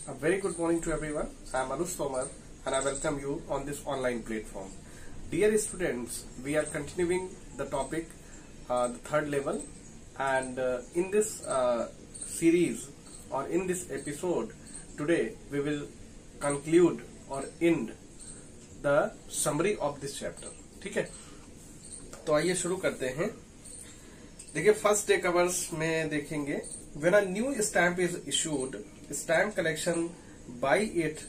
A very good morning to everyone. I am Anush Tomar and I welcome you on this online platform. Dear students, we are continuing the topic, the third level, and in this series or in this episode, today we will conclude or end the summary of this chapter. ठीक है, तो आइए शुरू करते हैं. देखिए, first day covers में देखेंगे. When a new stamp is issued, stamp collection by it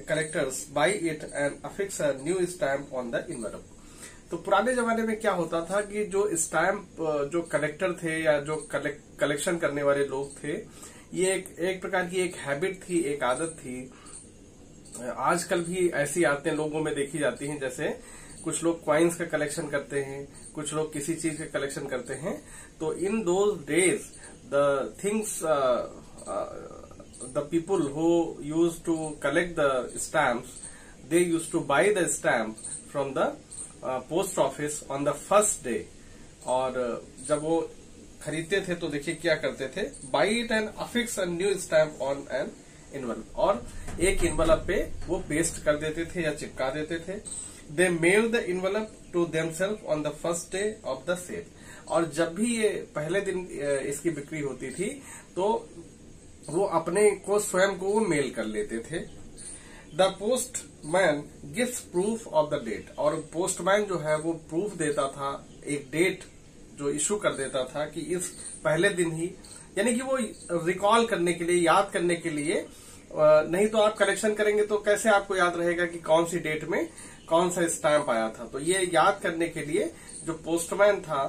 collectors buy it and affix a new stamp on the envelope. तो पुराने जमाने में क्या होता था कि जो स्टैम्प जो कलेक्टर थे या जो कलेक्शन करने वाले लोग थे, ये एक प्रकार की एक हैबिट थी, एक आदत थी. आजकल भी ऐसी आदतें लोगों में देखी जाती हैं. जैसे कुछ लोग क्वाइंस का कलेक्शन करते हैं, कुछ लोग किसी चीज का कलेक्शन करते हैं. तो in those days the things, the people who used to collect the stamps, they used to buy the stamp from the post office on the first day. और जब वो खरीदते थे तो देखिए क्या करते थे, buy it and affix a new stamp on an envelope. और एक envelope पे वो पेस्ट कर देते थे या चिपका देते थे. They mailed the envelope to themselves on the first day of the sale. और जब भी ये पहले दिन इसकी बिक्री होती थी तो वो अपने को स्वयं को वो मेल कर लेते थे. The postman gives proof of the date. और पोस्टमैन जो है वो प्रूफ देता था, एक डेट जो इशू कर देता था कि इस पहले दिन ही, यानी कि वो रिकॉल करने के लिए, याद करने के लिए. नहीं तो आप कलेक्शन करेंगे तो कैसे आपको याद रहेगा कि कौन सी डेट में कौन सा स्टैंप आया था. तो ये याद करने के लिए जो पोस्टमैन था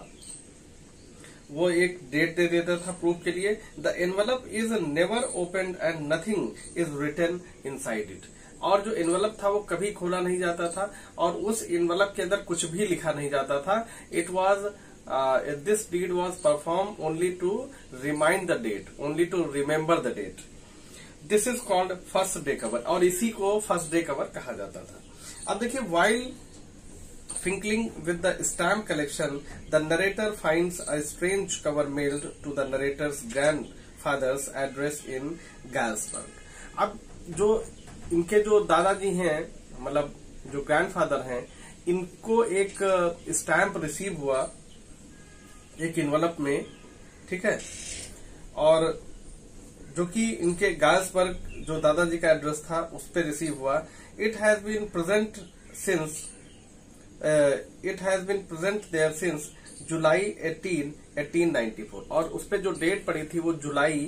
वो एक डेट दे देता था प्रूफ के लिए. The envelope is never open and nothing is written inside it. और जो एनवेलप था वो कभी खोला नहीं जाता था और उस एनवेलप के अंदर कुछ भी लिखा नहीं जाता था. It was this deed was perform only to remind the date, only to remember the date. This is called first day cover और इसी को फर्स्ट डे कवर कहा जाता था. अब देखिए, while fiddling with the stamp collection, the narrator finds a strange cover mailed to the narrator's grandfather's address in Galsburg. अब जो इनके जो दादाजी हैं, मतलब जो ग्रैंडफादर हैं, इनको एक स्टैम्प रिसीव हुआ एक इन्वेलप में, ठीक है, और जो कि इनके गाल्सबर्ग जो दादाजी का एड्रेस था उस पर रिसीव हुआ. It has been present since it has been present there since July 18, 1894. और उस पे जो डेट पड़ी थी वो जुलाई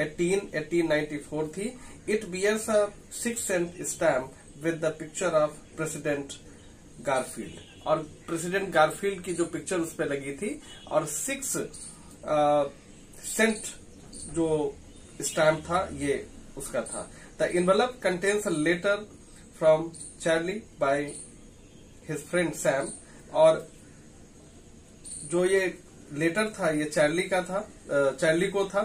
18, 1894 थी. It bears a 6-cent stamp with the picture of President Garfield. और प्रेसिडेंट गारफील्ड की जो पिक्चर उस पे लगी थी और 6 सेंट जो स्टैम्प था ये उसका था. The envelope contains a letter from Charlie by his friend Sam. और जो ये लेटर था ये चार्ली का था, चार्ली को था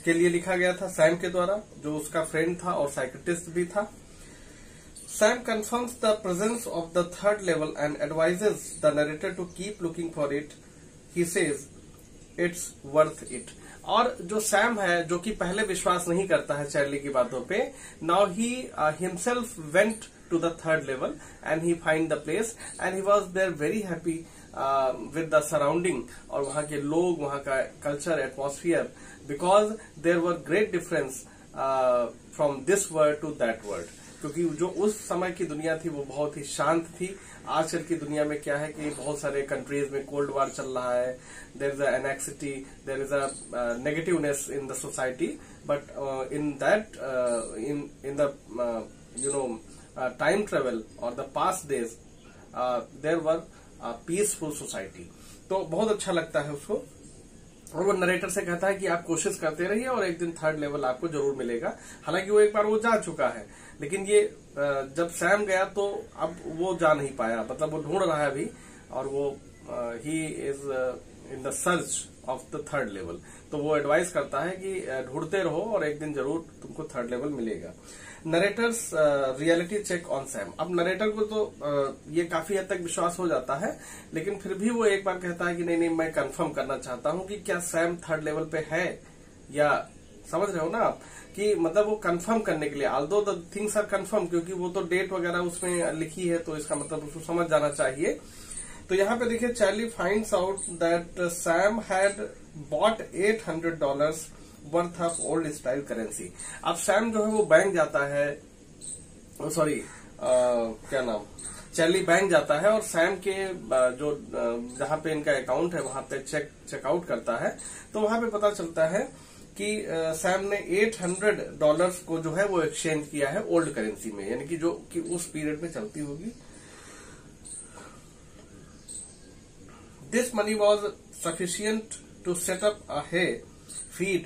के लिए लिखा गया था सैम के द्वारा, जो उसका फ्रेंड था और साइकियाट्रिस्ट भी था. Sam confirms the presence of the third level and advises the narrator to keep looking for it. He says it's worth it. और जो सैम है, जो कि पहले विश्वास नहीं करता है चार्ली की बातों पे, now he himself went to the third level and he find the place and he was there very happy with the surrounding और वहाँ के लोग, वहाँ का culture, atmosphere, because there were great difference from this world to that world. क्योंकि जो उस समय की दुनिया थी वो बहुत ही शांत थी. आजकल की दुनिया में क्या है कि बहुत सारे कंट्रीज में कोल्ड वार चल रहा है. There is a anxiety, there is a negativeness in the society, but in that in the you know time travel और the past days there were peaceful society. तो बहुत अच्छा लगता है उसको. और वो नरेटर से कहता है कि आप कोशिश करते रहिए और एक दिन थर्ड लेवल आपको जरूर मिलेगा. हालांकि वो एक बार वो जा चुका है, लेकिन ये जब सैम गया तो अब वो जा नहीं पाया, मतलब वो ढूंढ रहा है अभी. और वो he is in the search of the third level. तो वो एडवाइस करता है कि ढूंढते रहो और एक दिन जरूर तुमको थर्ड लेवल मिलेगा. Narrators reality check on Sam. अब नरेटर को तो ये काफी हद तक विश्वास हो जाता है, लेकिन फिर भी वो एक बार कहता है कि नहीं मैं कंफर्म करना चाहता हूं कि क्या सैम थर्ड लेवल पे है, या समझ रहे हो ना आप. कि मतलब वो कंफर्म करने के लिए, although the things are confirm, क्योंकि वो तो डेट वगैरह उसमें लिखी है, तो इसका मतलब उसको समझ जाना चाहिए। तो यहाँ पे देखिए, Charlie finds out that Sam had bought $800 worth of old style currency. अब सैम जो है वो बैंक जाता है, सॉरी क्या नाम, चार्ली बैंक जाता है और सैम के जो जहां पे इनका अकाउंट है वहां पे चेकआउट करता है। तो वहां पे पता चलता है कि सैम ने $800 को जो है वो एक्सचेंज किया है ओल्ड करेंसी में, यानी कि जो कि उस पीरियड में चलती होगी। This money was sufficient to set up a hay feed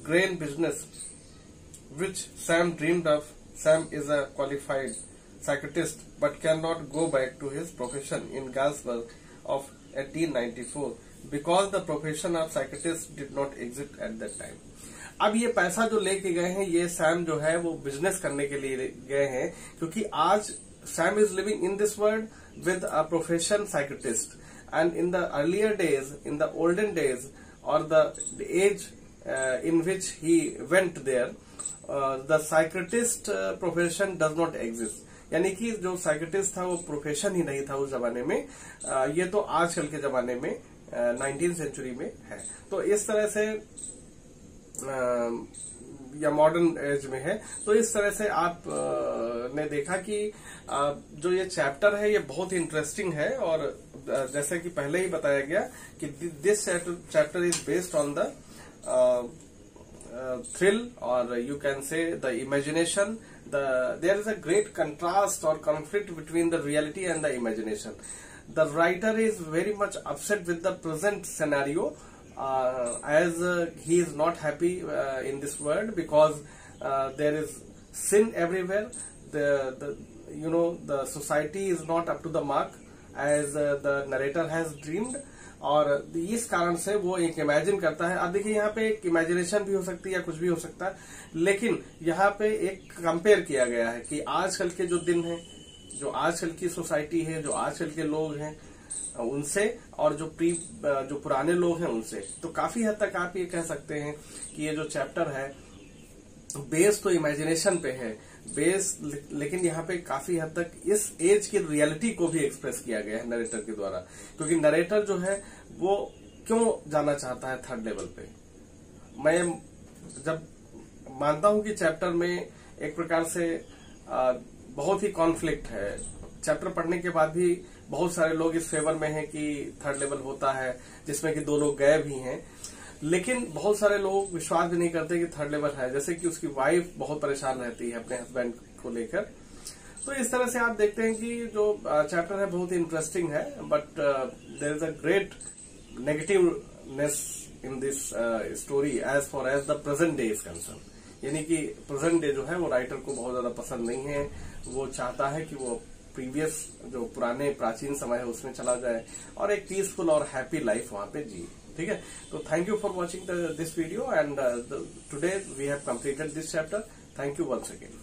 grain business which Sam dreamed of. Sam is a qualified psychiatrist but cannot go back to his profession in Galesburg of 1894 because the profession of psychiatrist did not exist at that time. अब ये पैसा जो लेके गए हैं, ये Sam जो है वो बिजनेस करने के लिए गए हैं, क्योंकि आज Sam is living in this world with a profession psychiatrist, and in the earlier days, in the olden days और the age in which he went there, the psychiatrist profession does not exist. यानी कि जो psychiatrist था वो profession ही नहीं था उस जमाने में। ये तो आजकल के जमाने में 19th सेंचुरी में है। तो इस तरह से या मॉडर्न एज में है। तो इस तरह से आप ने देखा कि जो ये चैप्टर है ये बहुत ही इंटरेस्टिंग है, और जैसे कि पहले ही बताया गया कि this chapter is based on the thrill, or you can say the imagination. There is a great contrast or conflict between the reality and the imagination. The writer is very much upset with the present scenario, as he is not happy in this world, because there is sin everywhere. The society is not up to the mark as the narrator has dreamed. और इस कारण से वो एक imagine करता है। अब देखिए, यहाँ पे एक इमेजिनेशन भी हो सकती है या कुछ भी हो सकता है, लेकिन यहाँ पे एक कंपेयर किया गया है कि आजकल के जो दिन हैं, जो आजकल की सोसाइटी है, जो आजकल के लोग हैं उनसे, और जो पुराने लोग हैं उनसे। तो काफी हद तक आप ये कह सकते हैं कि ये जो चैप्टर है बेस तो इमेजिनेशन पे है बेस, लेकिन यहाँ पे काफी हद तक इस एज की रियलिटी को भी एक्सप्रेस किया गया है नरेटर के द्वारा। क्योंकि नरेटर जो है वो क्यों जाना चाहता है थर्ड लेवल पे। मैं जब मानता हूं कि चैप्टर में एक प्रकार से बहुत ही कॉन्फ्लिक्ट है, चैप्टर पढ़ने के बाद भी बहुत सारे लोग इस फेवर में हैं कि थर्ड लेवल होता है, जिसमें कि 2 लोग गए भी हैं, लेकिन बहुत सारे लोग विश्वास भी नहीं करते कि थर्ड लेवल है। जैसे कि उसकी वाइफ बहुत परेशान रहती है अपने हस्बैंड को लेकर। तो इस तरह से आप देखते हैं कि जो चैप्टर है बहुत ही इंटरेस्टिंग है, but there is a great negativeness in this story as far as the present day is concern. यानी कि प्रेजेंट डे जो है वो राइटर को बहुत ज्यादा पसंद नहीं है। वो चाहता है कि वो प्रीवियस जो पुराने प्राचीन समय है उसमें चला जाए और एक पीसफुल और हैप्पी लाइफ वहां पे जी। ठीक है, तो thank you for watching this video, and today we have completed this chapter. Thank you once again.